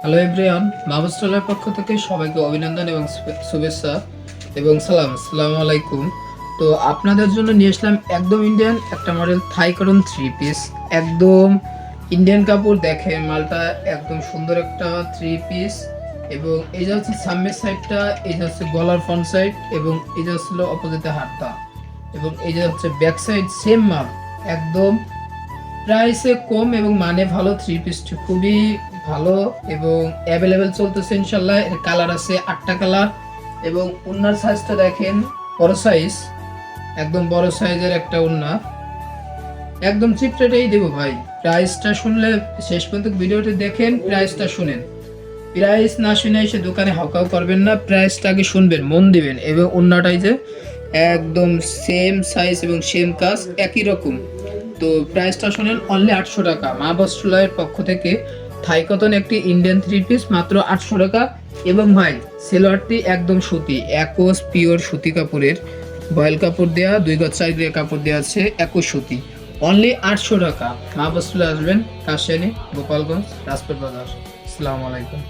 Hello everyone, মাহবুবুল্লাহর পক্ষ থেকে সবাইকে অভিনন্দন এবং শুভেচ্ছা এবং আসসালামু আলাইকুম। তো আপনাদের জন্য নিয়ে আসলাম একদম ইন্ডিয়ান একটা মডেল থাই কটন 3 পিস। একদম ইন্ডিয়ান কাপড়, দেখেন মালটা একদম সুন্দর একটা 3 পিস। এবং এই যে হচ্ছে সামনের সাইডটা, এই যে হচ্ছে গলার ফ্রন্ট সাইড, এবং এই যে হচ্ছে অপোজিটে হাতটা, এবং এই যে হচ্ছে ব্যাক সাইড সেম মাল। একদম প্রাইসে কম এবং মানে ভালো। 3 পিসটি খুবই ভালো এবং অ্যাভেলেবেল চলতেছে ইনশাল্লাহ। এর কালার আছে 8টা কালার। এবং ওড়নার সাইজটা দেখেন, বড় সাইজ, একদম বড় সাইজের একটা ওড়না। একদম চিপ রেটেই দেবো ভাই। প্রাইসটা শুনলে শেষ পর্যন্ত ভিডিওটি দেখেন, প্রাইসটা শুনেন। প্রাইস না শুনে এসে দোকানে হাউকাউ করবেন না, প্রাইসটা আগে শুনবেন, মন দিবেন। এবং ওড়নাটাই যে একদম সেম সাইজ এবং সেম কাজ, একই রকম। তো প্রাইসটা শুনেন, অনলি 800 টাকা। মা বস্ত্রালয়ের পক্ষ থেকে থাই কটন একটি ইন্ডিয়ান 3 পিস মাত্র 800 টাকা। এবং ভাই সেলোয়ারটি একদম সুতি, একোস পিওর সুতি কাপড়ের, বয়েল কাপড় দেওয়া, 2 গজ 4 দিয়ে কাপড় দেওয়া আছে, একোস সুতি। অনলি 800 টাকা। মা বস্ত্রালয় আসবেন, কাশিয়ানী, গোপালগঞ্জ, রাজপথ বাজার। আসসালামু আলাইকুম।